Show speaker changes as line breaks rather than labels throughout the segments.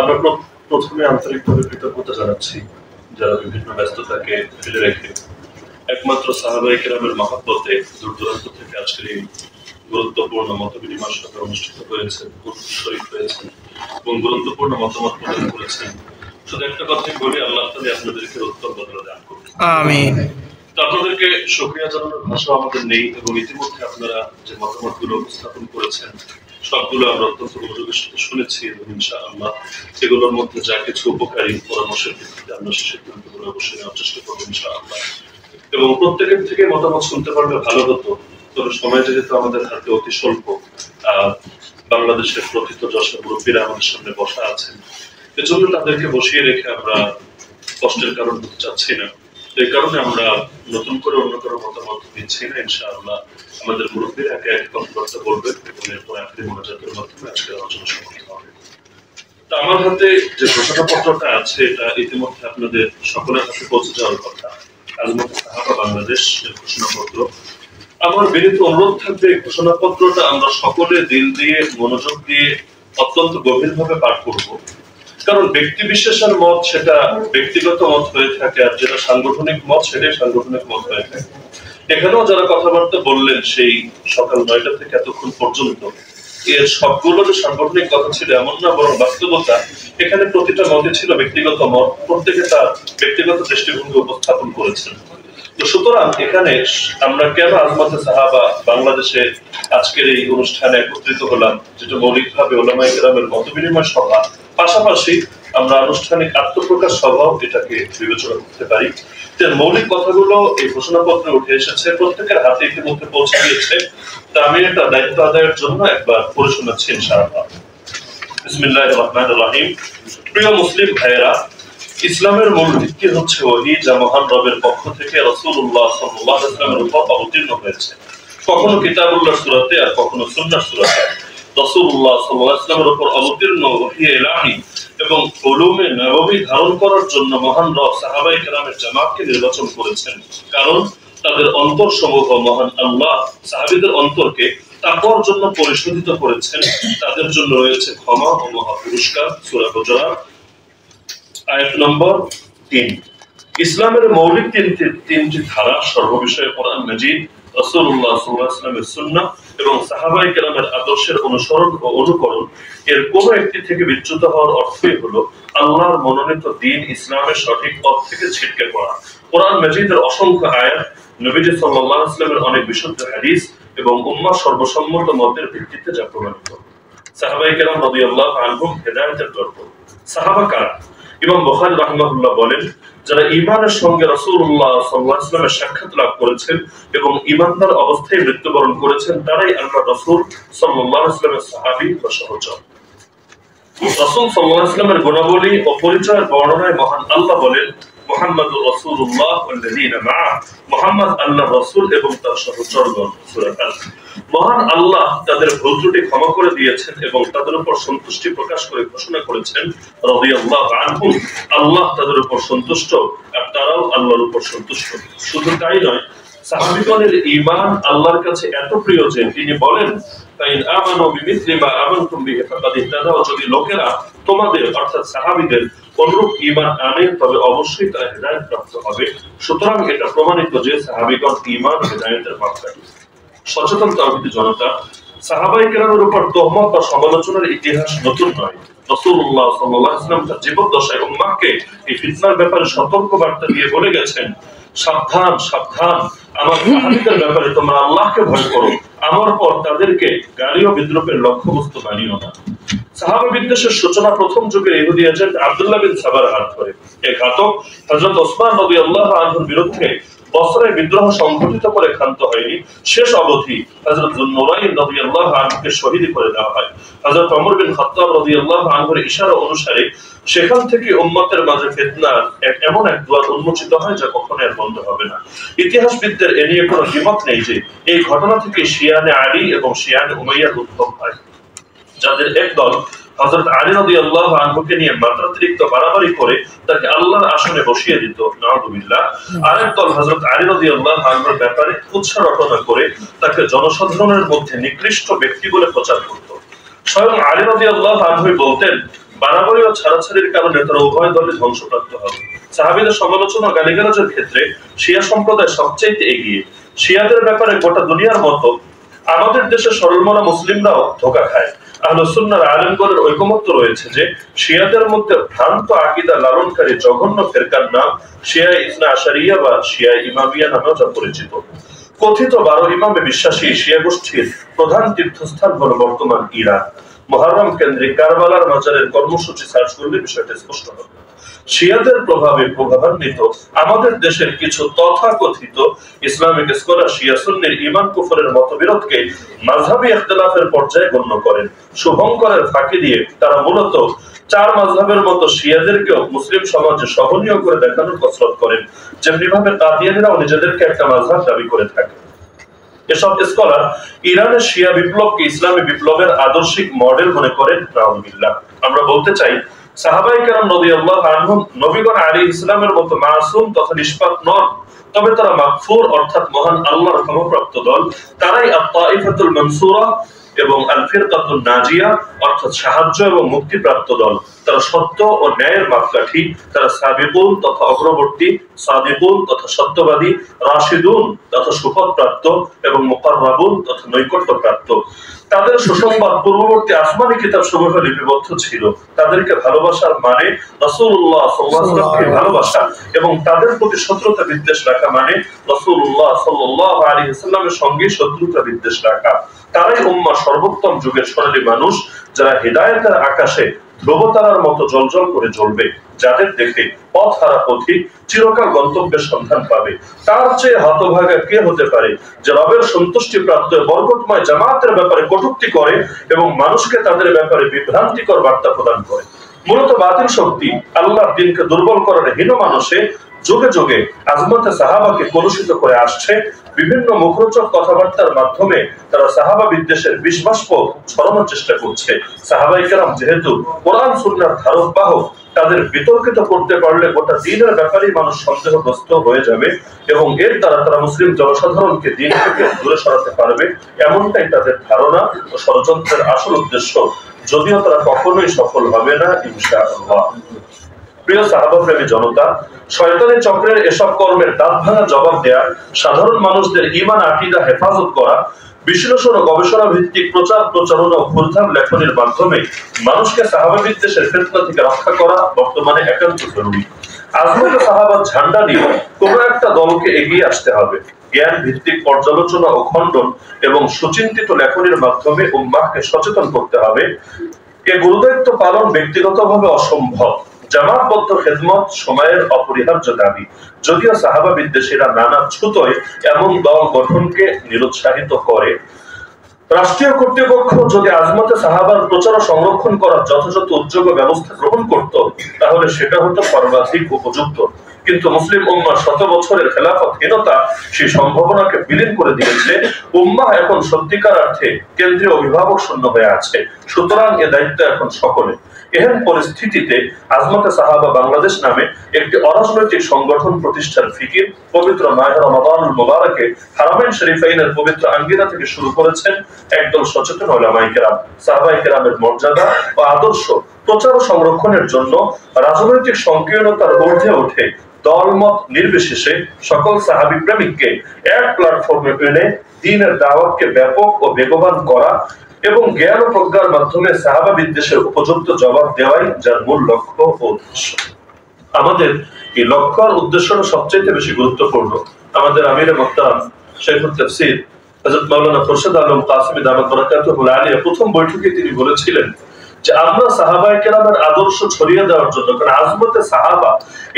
আমরা প্রথমে আন্তরিকভাবে কৃতজ্ঞতা জানাচ্ছি যারা বিভিন্ন ব্যস্ততাকে ফেলে রেখে একমাত্র সাহাবায়ে কেরামের মহব্বতে দূর দূরান্ত থেকে আজকের এই গুরুত্বপূর্ণ মত বিনিময় সভা অনুষ্ঠিত হয়েছে, শরীক হয়েছেন এবং গুরুত্বপূর্ণ মতামত প্রদান করেছেন। শুধু একটা কথাই বলি, আল্লাহ তাআলা আপনাদেরকে উত্তম বদলা দান করুন। আমিন। আপনাদেরকে শুকরিয়া জানানোর ভাষা আমাদের নেই এবং ইতিমধ্যে আপনারা যে মতামতগুলো উপস্থাপন করেছেন সবগুলো আমরা অত্যন্ত মনোযোগের সাথে শুনেছি এবং ইনশাআল্লাহ এগুলোর মধ্যে যা কিছু উপকারী পরামর্শের ভিত্তিতে আমরা সেই সিদ্ধান্তগুলো অবশ্যই নেওয়ার চেষ্টা করবো ইনশাআল্লাহ। এবং প্রত্যেকের থেকে মতামত শুনতে পারলে ভালো হতো, তবে সময় যেহেতু আমাদের হাতে অতি স্বল্প, বাংলাদেশের প্রথিত যশোর মুরব্বীরা আমাদের সামনে বসা আছেন, এজন্য তাদেরকে বসিয়ে রেখে আমরা কষ্টের কারণ হতে চাচ্ছি না। এই কারণে আমরা নতুন করে অন্য কারো মতামত দিচ্ছি না। ইনশাআল্লাহ আমাদের মুরব্বীরা একে একে কথাবার্তা বলবেন এবং এরপর আখেরি মোনাজাতের মাধ্যমে আজকের আলোচনা সমাপ্ত হবে। তা আমার হাতে যে ঘোষণাপত্রটা আছে এটা ইতিমধ্যে আপনাদের সকলের হাতে পৌঁছে যাওয়ার কথা। আজমত সাহাবা বাংলাদেশ এর ঘোষণাপত্র। আমার বিনীত অনুরোধ থাকবে এই ঘোষণাপত্রটা আমরা সকলে দিল দিয়ে মনোযোগ দিয়ে অত্যন্ত গভীরভাবে পাঠ করব। কারণ ব্যক্তি বিশেষের মত সেটা ব্যক্তিগত মত হয়ে থাকে, আর যেটা সাংগঠনিক মত সেটাই সাংগঠনিক মত হয়ে থাকে। এখানেও যারা কথাবার্তা বললেন সেই সকাল 9টা থেকে এতক্ষণ পর্যন্ত, এর সবগুলো যে সাংগঠনিক কথা ছিল এমন না, বরং বাস্তবতা এখানে প্রতিটা মতে ছিল ব্যক্তিগত মত, প্রত্যেকে তার ব্যক্তিগত দৃষ্টিভঙ্গি উপস্থাপন করেছেন। তো সুতরাং এখানে আমরা কেন আজমতে সাহাবা বাংলাদেশে আজকের এই অনুষ্ঠানে একত্রিত হলাম, যেটা মৌলিকভাবে উলামায়ে কেরামের মত বিনিময় সভা, পাশাপাশি আমরা আনুষ্ঠানিক আত্মপ্রকাশ সভাও এটাকে বিবেচনা করতে পারি। মৌলিক কথাগুলো এই ঘোষণাপত্রে উঠে এসেছে, প্রত্যেকের হাতে ইতিমধ্যে পৌঁছে গিয়েছে। তা আমি এটা দায়িত্ব আদায়ের জন্য একবার পড়ে শোনাচ্ছি ইনশাআল্লাহ। বিসমিল্লাহির রহমানির রহিম। প্রিয় মুসলিম ভাইয়েরা, ইসলামের মূল ভিত্তি হচ্ছে ওহী, যা মহান রবের পক্ষ থেকে রাসূলুল্লাহ সাল্লাল্লাহু আলাইহি ওয়াসাল্লামের উপর অবতীর্ণ হয়েছে, কখনো কিতাবুল্লাহ সূরাতে আর কখনো সুন্নাহ সূরাতে। রাসূলুল্লাহ সাল্লাল্লাহু আলাইহি ওয়াসাল্লামের উপর অবতীর্ণ ওহী ইলাহি এবং উলুমে নববী ধারণ করার জন্য মহান রব সাহাবায়ে কেরামের জামাতকে নির্বাচন করেছেন, কারণ তাদের অন্তরসমূহ মহান আল্লাহ সাহাবীদের অন্তরকে তাকওয়ার জন্য পরিশোধিত করেছেন। তাদের জন্য রয়েছে ক্ষমা ও মহা পুরস্কার। সূরা হুজুরাত আয়াত নম্বর 3। ইসলামের মৌলিক তিনটি ধারা সর্ববিষয়ে কোরআন মাজিদ, রাসূলুল্লাহ সাল্লাল্লাহু আলাইহি ওয়াসাল্লামের সুন্নাহ এবং সাহাবায়ে কেরামের আদর্শের অনুসরণ ও অনুকরণ। এর কোন একটি থেকে বিচ্যুত হওয়ার অর্থই হলো আল্লাহর মনোনীত দ্বীন ইসলামের সঠিক পথ থেকে ছিটকে পড়া। কোরআন মাজিদের অসংখ্য আয়াত, নবীজি সাল্লাল্লাহু আলাইহি ওয়াসাল্লামের অনেক বিশুদ্ধ হাদিস এবং উম্মাহ সর্বসম্মত মতের ভিত্তিতে যা প্রমাণিত। সাহাবায়ে কেরাম রাদিয়াল্লাহু আনহুম হেদায়েতের দরজা। সাহাবা কারা? ইমাম বুখারী রাহিমাহুল্লাহ বলেন, যারা ঈমানের সঙ্গে রাসূলুল্লাহ সাল্লাল্লাহু আলাইহি ওয়াসাল্লামের সাক্ষাৎ লাভ করেছেন এবং ঈমানদার অবস্থায় মৃত্যুবরণ করেছেন, তারাই আল্লাহর রাসূল সাল্লাল্লাহু আলাইহি ওয়াসাল্লামের সাহাবী বা সহচর। রাসূল সাল্লাল্লাহু আলাইহি ওয়াসাল্লামের গুণাবলী ও পরিচয়ের বর্ণনায় মহান আল্লাহ বলেন, মুহাম্মাদুর রাসূলুল্লাহ ওয়াল্লাযীনা মাআ, মুহাম্মদ আল্লাহর রাসূল এবং তার সহচরগণ। সূরা আল। মহান আল্লাহ তাদের ভুল ত্রুটি ক্ষমা করে দিয়েছেন এবং তাদের উপর সন্তুষ্টি প্রকাশ করে ঘোষণা করেছেন, রাদিয়াল্লাহু আনহুম, আল্লাহ তাদের উপর সন্তুষ্ট আর তারাও আল্লাহর উপর সন্তুষ্ট। শুধু তাই নয়, সাহাবীগণের ঈমান আল্লাহর কাছে এত প্রিয় যে তিনি বলেন, ফাইন আমানু বিমিসলি মা আমানতুম বিহি ফাকাদ ইহতাদাউ, যদি লোকেরা তোমাদের অর্থাৎ সাহাবীদের অনুরূপ ঈমান আনে তবে অবশ্যই তারা হেদায়েত প্রাপ্ত হবে। সুতরাং এটা প্রমাণিত যে সাহাবীগণ ঈমান ও হেদায়েতের মাপকাঠি। সচেতন তাওহীদি জনতা, সাহাবায়ে কেরামের উপর তোহমত বা সমালোচনার ইতিহাস নতুন নয়। রাসূলুল্লাহ সাল্লাল্লাহু আলাইহি ওয়াসাল্লাম তার জীবদ্দশায় উম্মাহকে এই ফিতনার ব্যাপারে সতর্ক বার্তা দিয়ে বলে গেছেন, সাবধান সাবধান, আমার সাহাবীদের ব্যাপারে তোমরা আল্লাহকে ভয় করো, আমার পর তাদেরকে গালি ও বিদ্রুপের লক্ষ্যবস্তু বানিও না। সাহাবা বিদ্বেষের সূচনা প্রথম যুগের ইহুদি এজেন্ট আব্দুল্লাহ বিন সাবার হাত ধরে। এই ঘাতক হযরত ওসমান রাদিয়াল্লাহু আনহুর বিরুদ্ধে বসরায় বিদ্রোহ সংঘটিত করে ক্ষান্ত হয়নি। শেষ অবধি হযরত যুন্নুরাইন রাদিয়াল্লাহু আনহুকে শহীদ করে দেওয়া হয়। হযরত ওমর বিন খাত্তাব রাদিয়াল্লাহু আনহুর ইশারা অনুসারে সেখান থেকে উম্মতের মাঝে ফিতনার এমন এক দুয়ার উন্মোচিত হয় যা কখনো আর বন্ধ হবে না। ইতিহাসবিদদের এ নিয়ে কোনো দ্বিমত নেই যে এই ঘটনা থেকে শিয়ানে আলী এবং শিয়ানে উমাইয়ার উদ্ভব হয়, যাদের একদল হযরত আলী রাদিয়াল্লাহু আনহুকে নিয়ে মাত্রাতিরিক্ত বাড়াবাড়ি করে তাকে আল্লাহর আসনে বসিয়ে দিত, নাউযুবিল্লাহ। আরেক দল হযরত আলী রাদিয়াল্লাহু আনহুর ব্যাপারে কুৎসা রটনা করে তাকে জনসাধারণের মধ্যে নিকৃষ্ট ব্যক্তি বলে প্রচার করত। স্বয়ং আলী রাদিয়াল্লাহু আনহু বলতেন, বাড়াবাড়ি ও ছাড়াছাড়ির কারণে তারা উভয় দলে ধ্বংসপ্রাপ্ত হবে। সাহাবীদের সমালোচনা ও গালিগালাজের ক্ষেত্রে শিয়া সম্প্রদায় সবচেয়ে এগিয়ে। শিয়াদের ব্যাপারে গোটা দুনিয়ার মতো আমাদের দেশের সরলমনা মুসলিমরাও ধোঁকা খায়। আহলে সুন্নাহর আলেমগণের ঐকমত্য রয়েছে যে শিয়াদের মধ্যে ভ্রান্ত আকীদা লালনকারী জঘন্য ফিরকার নাম শিয়া ইসনা আশারিয়া বা শিয়া ইমামিয়া নামেও যা পরিচিত। কথিত 12 ইমামে বিশ্বাসী শিয়া গোষ্ঠীর প্রধান তীর্থস্থান হলো বর্তমান ইরান। মুহররম কেন্দ্রিক কারবালার মাজারের কর্মসূচি সার্চ করলে বিষয়টা স্পষ্ট হবে। শিয়াদের প্রভাবে প্রভাবান্বিত আমাদের দেশের কিছু তথাকথিত ইসলামিক স্কলার শিয়া সুন্নির ঈমান কুফরের মতবিরোধকে মাযহাবী ইখতিলাফের পর্যায়ে গণ্য করেন। শুভঙ্করের ফাঁকি দিয়ে তারা মূলত চার মাযহাবের মতো শিয়াদেরকেও মুসলিম সমাজে সহনীয় করে দেখানোর কসরত করেন, যেমনি ভাবে কাদিয়ানীরাও নিজেদেরকে একটা মাযহাব দাবি করে থাকে। এসব স্কলার ইরানের শিয়া বিপ্লবকে ইসলামী বিপ্লবের আদর্শিক মডেল মনে করেন। নাউযুবিল্লাহ। আমরা বলতে চাই, সাহাবায়ে কেরাম রাদিয়াল্লাহু আনহুম নবীগণ আলাইহিস সালামের মতো মাসুম তথা নিষ্পাপ নন, তবে তারা মাগফুর অর্থাৎ মহান আল্লাহর ক্ষমাপ্রাপ্ত দল। তারাই আত-তাইফাতুল মানসুরা এবং আল-ফিরকাতুন নাজিয়া অর্থাৎ সাহায্য এবং মুক্তিপ্রাপ্ত দল। তারা সত্য ও ন্যায়ের মাপকাঠি। তারা সাবিকুন তথা অগ্রবর্তী, সাদিকুন তথা সত্যবাদী, রাশিদুন তথা সুপথপ্রাপ্ত এবং মুকাররাবুন তথা নৈকট্যপ্রাপ্ত। তাদের সুসংবাদ পূর্ববর্তী আসমানি কিতাবসমূহে লিপিবদ্ধ ছিল। তাদেরকে ভালোবাসার মানে রাসূলুল্লাহ সাল্লাল্লাহু আলাইহি ওয়াসাল্লামকে ভালোবাসা এবং তাদের প্রতি শত্রুতা বিদ্বেষ রাখা মানে রাসূলুল্লাহ সাল্লাল্লাহু আলাইহি ওয়াসাল্লামের সঙ্গে শত্রুতা বিদ্বেষ রাখা। তারাই উম্মাহ সর্বোত্তম যুগের সোনালী মানুষ, যারা হিদায়াতের আকাশে ধ্রুবতারার মতো জ্বলজ্বল করে জ্বলবে, যাদের দেখে পথহারা পথিক চিরকাল গন্তব্যের সন্ধান পাবে। তার চেয়ে হতভাগা কে হতে পারে যে রবের সন্তুষ্টি প্রাপ্ত বরকতময় জামাতের ব্যাপারে কটূক্তি করে এবং মানুষকে তাদের ব্যাপারে বিভ্রান্তিকর বার্তা প্রদান করে। মূলত বাতিল শক্তি আল্লাহর দ্বীনকে দুর্বল করার হীন মানুষে যুগে যুগে আজমতে সাহাবাকে কলুষিত করে আসছে। বিভিন্ন মুখরোচক কথাবার্তার মাধ্যমে তারা সাহাবা বিদ্বেষের বিষবাষ্প ছড়ানোর চেষ্টা করছে। সাহাবায়ে কেরাম যেহেতু কোরআন সুন্নাহর ধারক বাহক, তাদের বিতর্কিত করতে পারলে গোটা দ্বীনের ব্যাপারেই মানুষ সন্দেহগ্রস্ত হয়ে যাবে এবং এর দ্বারা তারা মুসলিম জনসাধারণকে দ্বীন থেকে দূরে সরাতে পারবে, এমনটাই তাদের ধারণা ও ষড়যন্ত্রের আসল উদ্দেশ্য, যদিও তারা কখনোই সফল হবে না ইনশাআল্লাহ। প্রিয় সাহাবাপ্রেমী জনতা, শয়তানি চক্রের এসব কর্মের দাঁত ভাঙা জবাব দেয়া, সাধারণ মানুষদের ঈমান আকীদা হেফাজত করা, বিশ্লেষণ ও গবেষণা ভিত্তিক প্রচার প্রচারণা ও ভুলধাম লেখনের মাধ্যমে মানুষকে সাহাবা বিদ্বেষের ফিতনা থেকে রক্ষা করা বর্তমানে একান্ত জরুরি। আজমতে সাহাবার ঝান্ডা নিয়ে কোনো একটা দলকে এগিয়ে আসতে হবে। জ্ঞান ভিত্তিক পর্যালোচনা ও খণ্ডন এবং সুচিন্তিত লেখনের মাধ্যমে উম্মাহকে সচেতন করতে হবে। এ গুরুদায়িত্ব পালন ব্যক্তিগতভাবে অসম্ভব। জামাতবদ্ধ খেদমত সময়ের অপরিহার্য দাবি। যদিও সাহাবা বিদ্বেষীরা নানা ছুতোয় এমন দল গঠনকে নিরুৎসাহিত করে। রাষ্ট্রীয় কর্তৃপক্ষ যদি আজমতে সাহাবার প্রচার ও সংরক্ষণ করার যথাযথ উদ্যোগ ও ব্যবস্থা গ্রহণ করত, তাহলে সেটা হতো সর্বাধিক উপযুক্ত। কিন্তু মুসলিম উম্মাহ শত বছরের খেলাফতহীনতা সেই সম্ভাবনাকে বিলীন করে দিয়েছে। উম্মাহ এখন সত্যিকার অর্থে কেন্দ্রীয় অভিভাবক শূন্য হয়ে আছে। সুতরাং এ দায়িত্ব এখন সকলে। এহেন পরিস্থিতিতে আজমতে সাহাবা বাংলাদেশ নামে একটি অরাজনৈতিক সংগঠন প্রতিষ্ঠার ফিকির পবিত্র মাহে রমাদানুল মুবারকে হারামাইন শরীফাইনের পবিত্র আঙ্গিনা থেকে শুরু করেছেন একদল সচেতন উলামায়ে কেরাম। সাহাবায়ে কেরামের মর্যাদা ও আদর্শ প্রচার ও সংরক্ষণের জন্য রাজনৈতিক সংকীর্ণতার ঊর্ধ্বে উঠে দলমত নির্বিশেষে সকল সাহাবী প্রেমিককে এক প্ল্যাটফর্মে এনে দ্বীনের দাওয়াতকে ব্যাপক ও বেগবান করা এবং জ্ঞান ও প্রজ্ঞার মাধ্যমে সাহাবা বিদ্বেষের উপযুক্ত জবাব দেওয়াই যার মূল লক্ষ্য ও উদ্দেশ্য। আমাদের এই লক্ষ্য আর উদ্দেশ্যটা সবচেয়ে বেশি গুরুত্বপূর্ণ। আমাদের আমিরে মুহতারাম শাইখুত তাফসীর হযরত মাওলানা খুরশিদ আলম কাসেমী দামাত বারাকাতুহুল আলিয়া প্রথম বৈঠকে তিনি বলেছিলেন যে আমরা সাহাবায়ে কেরামের আদর্শ ছড়িয়ে দেওয়ার জন্য, কারণ আজমতে সাহাবা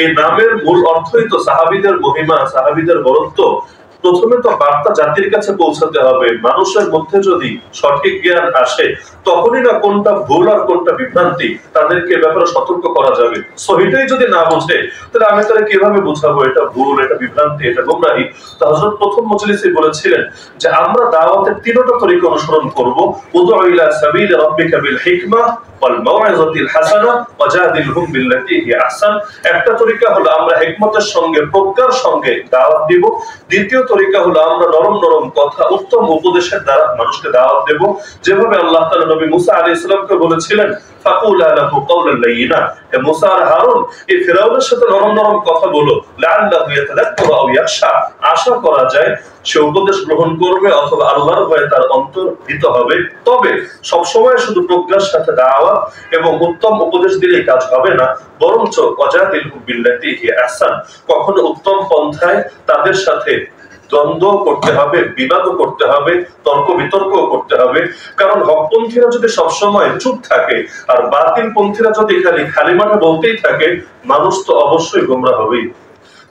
এই নামের মূল অর্থই তো সাহাবীদের মহিমা, সাহাবীদের বরত্ব। প্রথমে তো বার্তা জাতির কাছে পৌঁছাতে হবে। মানুষের মধ্যে যদি সঠিক জ্ঞান আসে, তখনই না কোনটা ভুল আর কোনটা বিভ্রান্তি তাদেরকে ব্যাপারে সতর্ক করা যাবে। সহিটাই যদি না বোঝে, তাহলে আমি তারা কিভাবে বুঝাবো এটা ভুল, এটা বিভ্রান্তি, এটা গোমরাহি। তো হযরত প্রথম মজলিসে বলেছিলেন যে আমরা দাওয়াতের তিনটা তরিকা অনুসরণ করব। উদউ ইলা সাবিল রাব্বিকা বিল হিকমা ওয়াল মাউইযাতিল হাসানা ওয়াজাদিলহুম বিল্লাতী হিয়া আহসান। একটা তরিকা হলো আমরা হিকমতের সঙ্গে প্রজ্ঞার সঙ্গে দাওয়াত দিব। দ্বিতীয়ত তরিকা হলো আমরা নরম নরম কথা, উত্তম উপদেশের দ্বারা মানুষকে দাওয়াত দেব, যেভাবে আল্লাহ তাআলা নবী মুসা আলাইহিস সালামকে বলেছিলেন ফাকুলা লাহু কাওলান লাইয়িনা, হে মুসা আর হারুন এই ফিরাউনের সাথে নরম নরম কথা বলো, লাআল্লাহু ইয়াতাযাক্কারু আও ইয়াখশা, আশা করা যায় সে উপদেশ গ্রহণ করবে অথবা আল্লাহর ভয়ে তার অন্তর ভীত হবে। তবে সবসময় শুধু প্রজ্ঞার সাথে দাওয়াত এবং উত্তম উপদেশ দিলেই কাজ হবে না, বরঞ্চ ওয়াজাদিলহুম বিল্লাতী হিয়া আহসান, কখনো উত্তম পন্থায় তাদের সাথে দ্বন্দ্ব করতে হবে, বিবাদও করতে হবে, তর্ক বিতর্ক করতে হবে। কারণ হকপন্থীরা যদি সবসময় চুপ থাকে আর বাতিল পন্থীরা যদি খালি মাঠে বলতেই থাকে, মানুষ তো অবশ্যই গোমরা হবেই।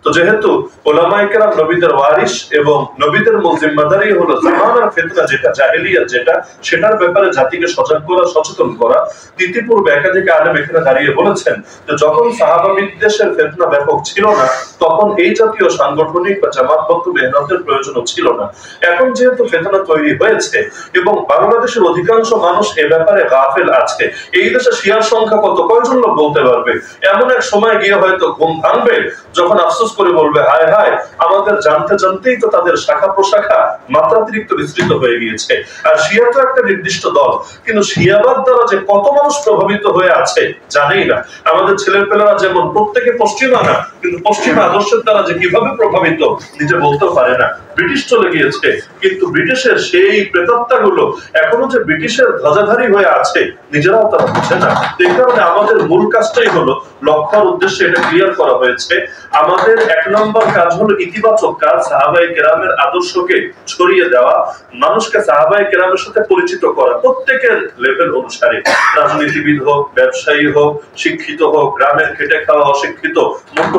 তো যেহেতু উলামায়ে কেরাম নবীদের ওয়ারিস এবং নবীদের মূল জিম্মাদারি হলো জামানার ফিতনা যেটা, জাহেলিয়াত যেটা, সেটার ব্যাপারে জাতিকে সজাগ করা, সচেতন করা। ইতিপূর্বে একাধিক আলেম এখানে দাঁড়িয়ে বলেছেন যে যখন সাহাবা বিদ্বেষের ফিতনা ব্যাপক ছিল না, তখন এই জাতীয় সাংগঠনিক বা জামাতবদ্ধ মেহনতের প্রয়োজন ছিল না। এখন যেহেতু ফিতনা তৈরি হয়েছে এবং বাংলাদেশের অধিকাংশ মানুষ এ ব্যাপারে গাফেল আছে, এই দেশে শিয়ার সংখ্যা কত, কয়জন লোক বলতে পারবে? এমন এক সময় গিয়ে হয়তো ঘুম ভাঙবে যখন আফসোস করে বলবে হায় হায়, আমাদের জানতে জানতেই তো তাদের শাখা প্রশাখা মাত্রাতিরিক্ত বিস্তৃত হয়ে গিয়েছে। আর শিয়া তো একটা নির্দিষ্ট দল, কিন্তু শিয়াবাদ দ্বারা যে কত মানুষ প্রভাবিত হয়ে আছে জানেই না। আমাদের ছেলেপেলেরা যেমন প্রত্যেকে পশ্চিমা না, কিন্তু পশ্চিমা আদর্শের দ্বারা যে কিভাবে প্রভাবিত নিজে বলতেও পারে না। ব্রিটিশ চলে গিয়েছে, কিন্তু ব্রিটিশের সেই প্রেতাত্মা গুলো এখনো যে ব্রিটিশের ধ্বজাধারী হয়ে আছে নিজেরাও তারা বুঝে না। এই কারণে আমাদের মূল কাজটাই হলো, লক্ষ্যের উদ্দেশ্যে এটা ক্লিয়ার করা হয়েছে, আমাদের এক নম্বর কাজ হলো ইতিবাচক কাজ, সাহাবায়ে কেরামের আদর্শকে ছড়িয়ে দেওয়া, মানুষকে সাহাবায়ে কেরামের সাথে পরিচিত করা, প্রত্যেকের লেভেল অনুসারে, রাজনীতিবিদ হোক, ব্যবসায়ী হোক, শিক্ষিত হোক, গ্রামের খেটে খাওয়া অশিক্ষিত, মূর্খ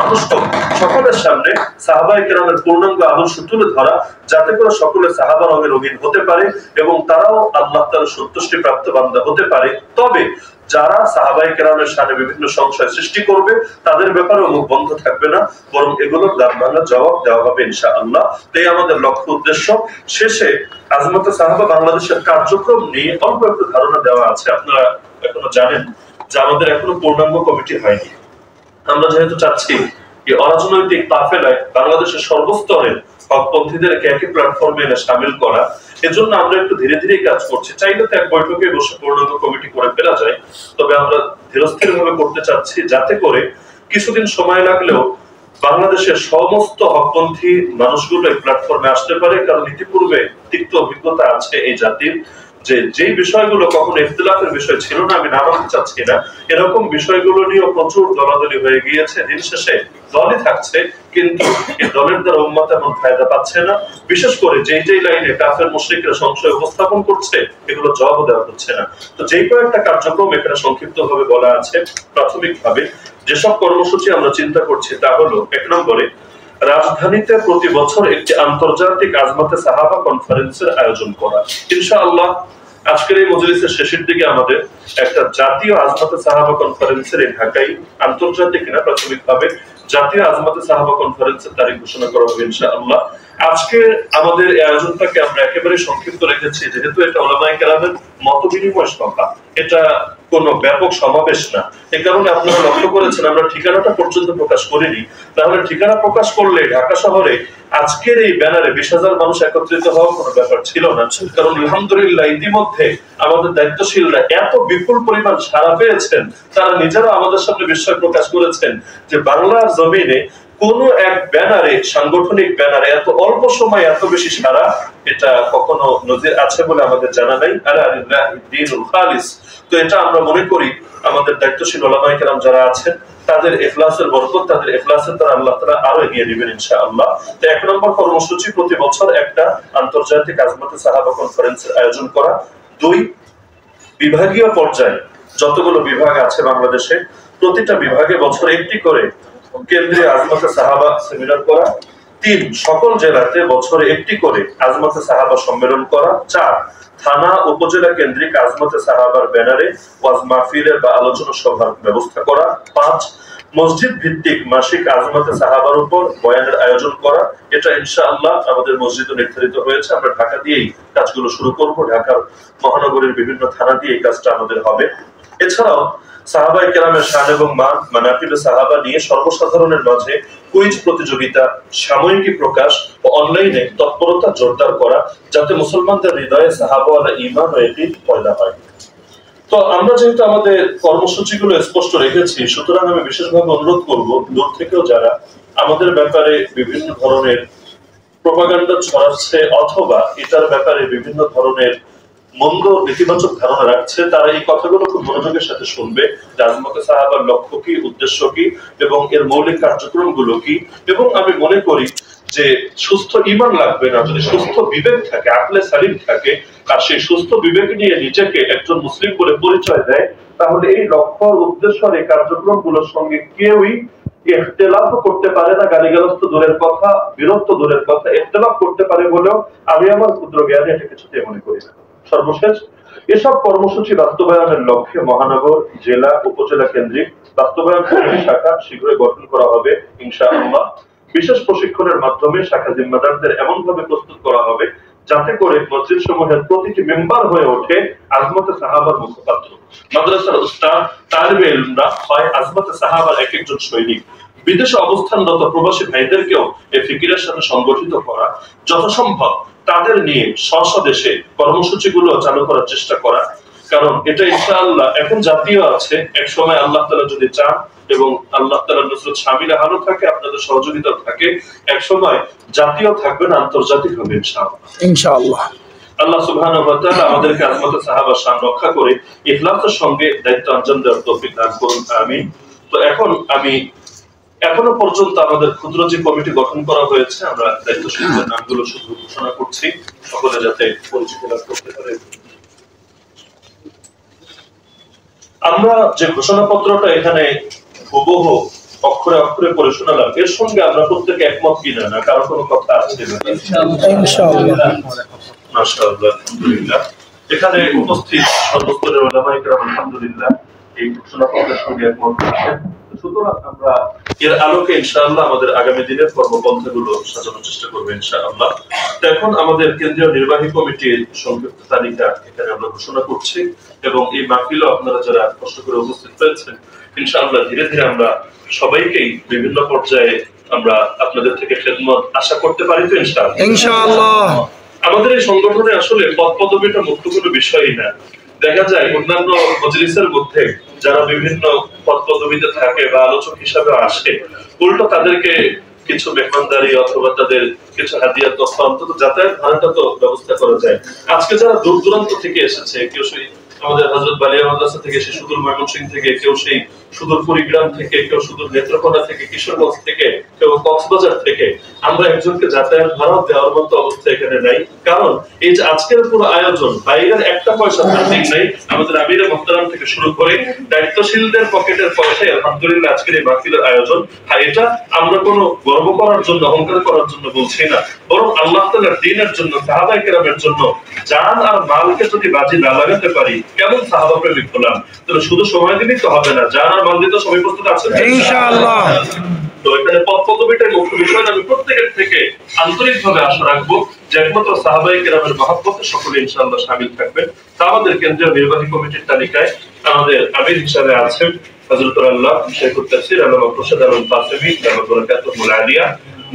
মানুষ হোক, সকলের সামনে সাহাবায়ে কেরামের পূর্ণাঙ্গ আদর্শ তুলে ধরা, যাতে করে সকলে সাহাবা রঙে রঙিন হতে পারে এবং তারাও আল্লাহ তাআলার সন্তুষ্টি প্রাপ্ত বান্দা হতে পারে। তবে যারা সাহাবায়ে কেরামের সাথে বিভিন্ন সংশয় সৃষ্টি করবে, তাদের ব্যাপারেও মুখ বন্ধ থাকবে না, বরং এগুলোর দাম ভাঙা জবাব দেওয়া হবে ইনশাআল্লাহ। তাই আমাদের লক্ষ্য উদ্দেশ্য। শেষে আজমতে সাহাবা বাংলাদেশের কার্যক্রম নিয়ে অল্প একটু ধারণা দেওয়া আছে। আপনারা এখনো জানেন যে আমাদের এখনো পূর্ণাঙ্গ কমিটি হয়নি। আমরা যেহেতু চাচ্ছি এই অরাজনৈতিক কাফেলায় বাংলাদেশের সর্বস্তরের হকপন্থীদেরকে একই প্ল্যাটফর্মে এনে শামিল করা, এজন্য আমরা একটু ধীরে ধীরে কাজ করছি। চাইলে তো এক বৈঠকে বসে পূর্ণাঙ্গ কমিটি করে ফেলা যায়, তবে আমরা ধীরস্থির ভাবে করতে চাচ্ছি, যাতে করে কিছুদিন সময় লাগলেও বাংলাদেশের সমস্ত হকপন্থী মানুষগুলো এই প্ল্যাটফর্মে আসতে পারে। কারণ ইতিপূর্বে তিক্ত অভিজ্ঞতা আছে এই জাতির, যে যেই বিষয়গুলো কখনো ইখতিলাফের বিষয় ছিল না, আমি নাম বলতে চাচ্ছি না, এরকম বিষয়গুলো নিয়ে প্রচুর দলাদলি হয়ে গিয়েছে। দিন শেষে দলই থাকছে, কিন্তু এই দলের দ্বারা উম্মত এমন ফায়দা পাচ্ছে না। বিশেষ করে যেই লাইনে কাফের মুশরিকরা সংশয় উপস্থাপন করছে, এগুলো জবাব দেওয়া হচ্ছে না। তো যেই কয়েকটা কার্যক্রম এখানে সংক্ষিপ্ত ভাবে বলা আছে। প্রাথমিকভাবে যেসব কর্মসূচি আমরা চিন্তা করছি তা হলো, এক নম্বরে রাজধানীতে প্রতি বছর একটি আন্তর্জাতিক আজমতে সাহাবা কনফারেন্সের আয়োজন করা। ইনশাআল্লাহ আজকের এই মজলিসের শেষের দিকে আমাদের একটা জাতীয় আজমতে সাহাবা কনফারেন্সের এই ঢাকায়, আন্তর্জাতিক না, প্রাথমিকভাবে জাতীয় আজমতে সাহাবা কনফারেন্সের তারিখ ঘোষণা করা হবে ইনশাআল্লাহ। আজকে আমাদের এই আয়োজনটাকে আমরা একেবারে সংক্ষিপ্ত রেখেছি, যেহেতু এটা উলামায়ে কেরামের মত বিনিময় সভা, এটা কোনো ব্যাপক সমাবেশ না। এই কারণে আপনারা লক্ষ্য করেছেন আমরা ঠিকানাটা পর্যন্ত প্রকাশ করিনি। তাহলে ঠিকানা প্রকাশ করলে ঢাকা শহরে আজকের এই ব্যানারে 20,000 মানুষ একত্রিত হওয়ার কোনো ব্যাপার ছিল না। কারণ আলহামদুলিল্লাহ ইতিমধ্যে আমাদের দায়িত্বশীলরা এত বিপুল পরিমাণ সাড়া পেয়েছেন, তারা নিজেরা আমাদের সামনে বিস্ময় প্রকাশ করেছেন যে বাংলার জমিনে কোন এক ব্যানারে, সাংগঠনিক ব্যানারে এত অল্প সময় এত বেশি সাড়া, এটা কখনো নজির আছে বলে আমাদের জানা নাই। আলা লিল্লাহি দ্বীনুল খালিস। তো এটা আমরা মনে করি আমাদের দায়িত্বশীল উলামায়ে কেরাম যারা আছেন, তাদের ইখলাসের বরকত, তাদের ইখলাসের দ্বারা আল্লাহ তাআলা আরো এগিয়ে দিবেন ইনশাআল্লাহ। তো এক নম্বর কর্মসূচি, প্রতি বছর একটা আন্তর্জাতিক আজমতে সাহাবা কনফারেন্সের আয়োজন করা। 2, বিভাগীয় পর্যায়ে যতগুলো বিভাগ আছে বাংলাদেশে, প্রতিটা বিভাগে বছরে একটি করে কেন্দ্রীয় আজমতে সাহাবা সেমিনার করা। 3, সকল জেলাতে বছরে একটি করে আজমতে সাহাবা সম্মেলন করা। 4, থানা উপজেলা কেন্দ্রিক আজমতে সাহাবার ব্যানারে ওয়াজ মাহফিলের বা আলোচনা সভার ব্যবস্থা করা। 5, মসজিদ ভিত্তিক মাসিক আজমতে সাহাবার উপর বয়ানের আয়োজন করা। এটা ইনশাআল্লাহ আমাদের মসজিদে নির্ধারিত হয়েছে। আমরা ঢাকা দিয়েই কাজগুলো শুরু করব, ঢাকার মহানগরীর বিভিন্ন থানা দিয়ে এই কাজটা আমাদের হবে। এছাড়াও সাহাবায়ে কেরামের শান এবং মান, মানাকিবে সাহাবা নিয়ে সর্বসাধারণের মাঝে কুইজ প্রতিযোগিতা, সাময়িকী প্রকাশ ও অনলাইনে তৎপরতা জোরদার করা, যাতে মুসলমানদের হৃদয়ে সাহাবাওয়ালা ঈমান ও ইয়াকিন পয়দা হয়। তো আমরা যেহেতু আমাদের কর্মসূচিগুলো স্পষ্ট রেখেছি, সুতরাং আমি বিশেষভাবে অনুরোধ করব, দূর থেকেও যারা আমাদের ব্যাপারে বিভিন্ন ধরনের প্রোপাগান্ডা ছড়াচ্ছে অথবা এটার ব্যাপারে বিভিন্ন ধরনের মন্দ নেতিবাচক ধারণা রাখছে, তারা এই কথাগুলো খুব মনোযোগের সাথে শুনবে। আজমতে সাহাবার লক্ষ্য কি, উদ্দেশ্য কি এবং এর মৌলিক কার্যক্রমগুলো কি। এবং আমি মনে করি যে সুস্থ ঈমান লাগবে না, যদি সুস্থ বিবেক থাকে, আকলে সালিম থাকে, আর সেই সুস্থ বিবেক নিয়ে নিজেকে একজন মুসলিম বলে পরিচয় দেয়, তাহলে এই লক্ষ্য, উদ্দেশ্য আর এই কার্যক্রমগুলোর সঙ্গে কেউই ইখতিলাফ করতে পারে না। গালিগালাজ তো দূরের কথা, বিরোধ তো দূরের কথা, ইখতিলাফ করতে পারে বলেও আমি আমার ক্ষুদ্র জ্ঞানে এটা কিছুতেই মনে করি না। সর্বশেষ, এসব কর্মসূচি বাস্তবায়নের লক্ষ্যে মহানগর, জেলা, উপজেলা কেন্দ্রিক বাস্তবায়ন কমিটি শাখা শীঘ্রই গঠন করা হবে ইনশাআল্লাহ। বিশেষ প্রশিক্ষণের মাধ্যমে শাখা জিম্মাদারদের এমন ভাবে প্রস্তুত করা হবে যাতে করে মসজিদ সমূহের প্রতিটি মেম্বার হয়ে ওঠে আজমতে সাহাবার মুখপাত্র। মাদ্রাসার উস্তাদ, তালিবে ইলমরা হয় আজমতে সাহাবার এক একজন সৈনিক। বিদেশে অবস্থানরত প্রবাসী ভাইদেরকেও এই ফিকিরের সাথে সংগঠিত করা, যথাসম্ভব তাদের নিয়ে স্বদেশে কর্মসূচিগুলো চালু করার চেষ্টা করা। কারণ এটা ইনশাআল্লাহ এখন জাতীয় আছে, এক সময় আল্লাহ তাআলা যদি চান এবং আল্লাহ তাআলার নুসরত শামিলে হালও থাকে, আপনাদের সহযোগিতা থাকে, এক সময় জাতীয় থাকবে না, আন্তর্জাতিক হবে ইনশাআল্লাহ।
ইনশাআল্লাহ।
আল্লাহ সুবহানাহু ওয়া তাআলা আমাদেরকে আজমতে সাহাবার শান রক্ষা করে ইখলাসের সঙ্গে দায়িত্ব আঞ্জাম দেওয়ার তৌফিক দান করুন, আমিন। তো এখন আমি এখনো পর্যন্ত আমাদের ক্ষুদ্র যে কমিটি গঠন করা হয়েছে, আমরা দায়িত্বশীলদের নামগুলো শুধু ঘোষণা করছি, সকলে যাতে পরিচিতি লাভ করতে পারে। আমরা যে ঘোষণাপত্রটা এখানে হুবহু অক্ষরে অক্ষরে পড়ে শোনালাম, এর সঙ্গে আমরা প্রত্যেকে একমত কিনা, না কারো কোনো কথা আছে?
ইনশাআল্লাহ।
মাশাআল্লাহ, আলহামদুলিল্লাহ। এখানে উপস্থিত সর্বস্তরের উলামায়ে কেরাম আলহামদুলিল্লাহ এই ঘোষণাপত্রের সঙ্গে একমত হয়েছেন। সুতরাং আমরা এর আলোকে ইনশাআল্লাহ আমাদের আগামী দিনের কর্মপন্থাগুলো সাজানোর চেষ্টা করবো ইনশাআল্লাহ। তো এখন আমাদের কেন্দ্রীয় নির্বাহী কমিটির সংক্ষিপ্ত তালিকা এখানে আমরা ঘোষণা করছি, এবং এই মাহফিলও আপনারা যারা কষ্ট করে উপস্থিত হয়েছেন, ইনশাআল্লাহ ধীরে ধীরে আমরা সবাইকেই বিভিন্ন পর্যায়ে আমরা আপনাদের থেকে খেদমত আশা করতে পারি তো ইনশাআল্লাহ।
ইনশাআল্লাহ।
আমাদের এই সংগঠনে আসলে পদ পদবিটা মুখ্য কোনো বিষয়ই না। দেখা যায় অন্যান্য মজলিসের মধ্যে যারা বিভিন্ন পদ পদবিতে থাকে বা আলোচক হিসাবে আসে, উল্টো তাদেরকে কিছু মেহমানদারি অথবা তাদের কিছু হাদিয়া তথ্য অন্তত যাতায়াত ভাড়াটা তো ব্যবস্থা করা যায়। আজকে যারা দূর দূরান্ত থেকে এসেছে, কেউ সেই আমাদের হযরত বালিয়া মাদ্রাসা থেকে, সেই সুদূর ময়মনসিংহ থেকে, কেউ সেই সুদূর কুড়িগ্রাম থেকে, কেউ সুদূর নেত্রকোনা থেকে, কিশোরগঞ্জ থেকে, কেউ কক্সবাজার থেকে, আমরা একজনকে যাতায়াত ভাড়াও দেওয়ার মতো অবস্থা এখানে নাই। কারণ এই যে আজকের পুরো আয়োজন, বাইরের একটা পয়সা ফান্ডিং নাই, আমাদের আমিরে মুহতারাম থেকে শুরু করে দায়িত্বশীলদের পকেটের পয়সায় আলহামদুলিল্লাহ আজকের এই মাহফিলের আয়োজন। আর এটা আমরা কোনো গর্ব করার জন্য, অহংকার করার জন্য বলছি না, বরং আল্লাহ তাআলার দ্বীনের জন্য, সাহাবায়ে কেরামের জন্য। জান আর মালকে যদি বাজি না লাগাতে পারি, কেমন সাহাবা প্রেমিক হলাম? তাহলে শুধু সময় দিলেই তো হবে না, জান আর মাল দিতে সবাই প্রস্তুত আছেন
ইনশাআল্লাহ।
তো এখানে পদ পদবিটাই মুখ্য বিষয়। আমি প্রত্যেকের থেকে আন্তরিকভাবে আশা রাখবো যে একমাত্র সাহাবায়ে কেরামের মহব্বতে সকলে ইনশাআল্লাহ শামিল থাকবেন। তা আমাদের কেন্দ্রীয় নির্বাহী কমিটির তালিকায় আমাদের আমির হিসাবে আছেন হযরতুল আল্লাহ শেখুত তাফসীর আল্লামা প্রসাদ আলম কাসেমী দামাত বারাকাতুহুল আলিয়া।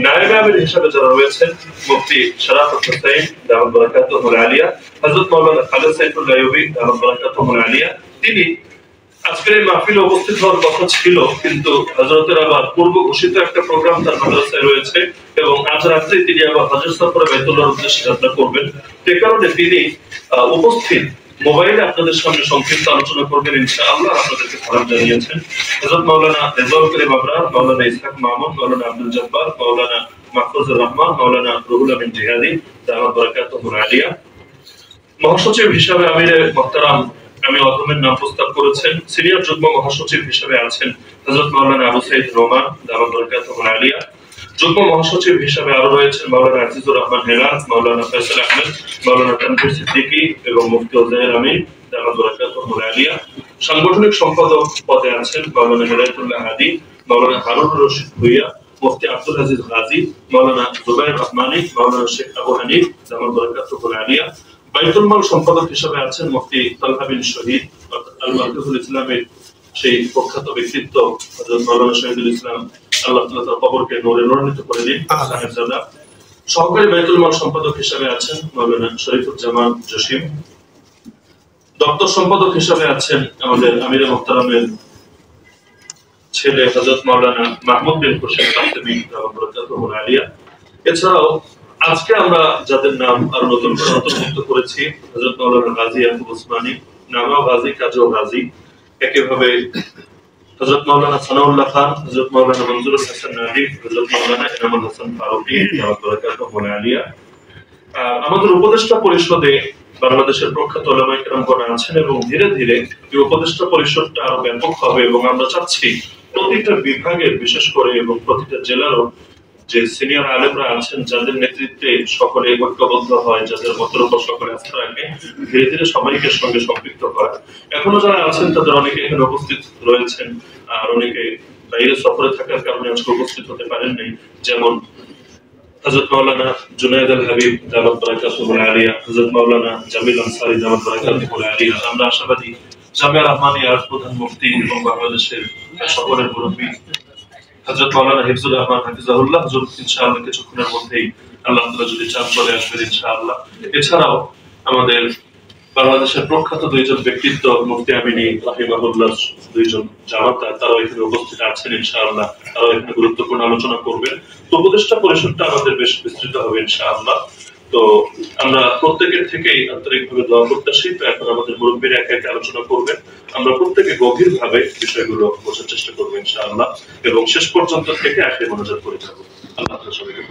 নায়েবে আমির হিসাবে যারা রয়েছেন, মুফতি শরাফত হুসাইন দামাত বারাকাতুহুল আলিয়া, হযরত মাওলানা খালেদ সাইফুল্লাহ আইয়ুবী দামাত বারাকাতুহুল আলিয়া। তিনি আজকের এই মাহফিলে উপস্থিত হওয়ার কথা ছিল, কিন্তু হযরতের আবার পূর্ব ঘোষিত একটা প্রোগ্রাম তার মাদ্রাসায় রয়েছে, এবং আজ রাত্রে তিনি আবার হজ সফরে বাইতুল্লাহর উদ্দেশ্যে যাত্রা করবেন। সে কারণে তিনি উপস্থিত মোবাইলে আপনাদের সামনে সংক্ষিপ্ত আলোচনা করবেন ইনশাআল্লাহ। আপনাদেরকে সালাম জানিয়েছেন হযরত মাওলানা রেজাউল করিম আবরার, মাওলানা ইসহাক মাহমুদ, মাওলানা আব্দুল জব্বার, মাওলানা মাহফুজুর রহমান, মাওলানা রুহুল আমিন জিহাদি দামাত বারাকাতুহুল আলিয়া। মহাসচিব হিসাবে আমিরে মুহতারাম আমি অধমের নাম প্রস্তাব করেছেন। সিনিয়র যুগ্ম মহাসচিব হিসেবে আছেন হযরত মাওলানা আবু সাইদ রোমান দামাত বারাকাতুহুল আলিয়া। যুগ্ম মহাসচিব হিসেবে আরো রয়েছেন মাওলানা আজিজুর রহমান হেলাল, মাওলানা ফয়সাল আহমেদ, মাওলানা তানভীর সিদ্দিকী এবং মুফতি ওজায়ের আমিন দামাত বারাকাতুহুল আলিয়া। সাংগঠনিক সম্পাদক পদে আছেন মাওলানা হিদায়াতুল্লাহ হাদি, মাওলানা হারুন রশিদ ভুইয়া, মুফতি আব্দুল আজিজ গাজী, মাওলানা জুবাইর রহমানী, মাওলানা শেখ আবু হানিফ দামাত বারাকাতুহুল আলিয়া। বাইতুল মাল সম্পাদক হিসেবে আছেন মুফতি তালহা বিন শহীদ আল মারকাজুল ইসলামের সেই প্রখ্যাত ব্যক্তিত্ব হযরত মাওলানা শহীদুল ইসলাম, আল্লাহ তাআলা তার কবরকে নূরে নূরান্বিত করে দিন। সাহেবজাদা সহকারী বাইতুল মাল সম্পাদক হিসেবে আছেন মাওলানা শরীফুজ্জামান জসিম। দপ্তর সম্পাদক হিসেবে আছেন আমাদের আমিরে মুহতারামের ছেলে হযরত মাওলানা মাহমুদ বিন খুরশিদ কাসেমি রাহমাতুল্লাহ আলিয়া। এছাড়াও আজকে আমরা যাদের নাম আরো নতুন করে অন্তর্ভুক্ত করেছি, হযরত মাওলানা গাজী ইয়াকুব উসমানী, নামাও গাজী, কাজও গাজী, একইভাবে হযরত মাওলানা সানাউল্লাহ খান, হযরত মাওলানা মনজুরুল হাসান নাহিদ, হযরত মাওলানা ইনামুল হাসান ফারুকী রাহমাতুল্লাহ আলিয়া। আমাদের উপদেষ্টা পরিষদে বাংলাদেশের প্রখ্যাত উলামায়ে কেরামগণ আছেন এবং ধীরে ধীরে এই উপদেষ্টা পরিষদটা আরো ব্যাপক হবে এবং আমরা চাচ্ছি প্রতিটা বিভাগের বিশেষ করে এবং প্রতিটা জেলারও যে সিনিয়র আলেমরা আছেন যাদের নেতৃত্বে সকলে ঐক্যবদ্ধ হয়, যাদের মতের উপর সকলে আস্থা রাখে, ধীরে ধীরে সবাইকে সঙ্গে সম্পৃক্ত করা। এখনো যারা আছেন তাদের অনেকে এখানে উপস্থিত রয়েছেন, আর অনেকে বাইরে সফরে থাকার কারণে আজকে উপস্থিত হতে পারেন নাই, যেমন হযরত মাওলানা জুনায়েদ আল হাবিব দামাত বারাকাতুহু আলিয়া, হযরত মাওলানা জামিল আনসারী দামাত বারাকাতুহু আলিয়া। আমরা আশাবাদী জামিয়া রহমানিয়ার প্রধান মুফতি এবং বাংলাদেশের সকলের মুরব্বী হযরত মাওলানা হিফজুর রহমান হাফিজাহুল্লাহ হুজুর ইনশাআল্লাহ কিছুক্ষণের মধ্যেই আল্লাহ তাআলা যদি চান চলে আসবেন ইনশাআল্লাহ। এছাড়াও আমাদের বাংলাদেশের প্রখ্যাত দুইজন ব্যক্তিত্ব মুফতি আমিনী রাহিমাহুল্লাহ, দুইজন জামাতা, তারাও এখানে উপস্থিত আছেন ইনশাআল্লাহ। তারাও এখানে গুরুত্বপূর্ণ আলোচনা করবেন। তো উপদেষ্টা পরিষদটা আমাদের বেশ বিস্তৃত হবে ইনশাআল্লাহ। তো আমরা প্রত্যেকের থেকেই আন্তরিকভাবে দোয়া করতেছি। তো এখন আমাদের মুরব্বীরা একে একে আলোচনা করবেন, আমরা প্রত্যেকে গভীরভাবে বিষয়গুলো বোঝার চেষ্টা করবো ইনশাআল্লাহ এবং শেষ পর্যন্ত থেকে আখেরি মোনাজাত করে যাবো। আল্লাহ সবাইকে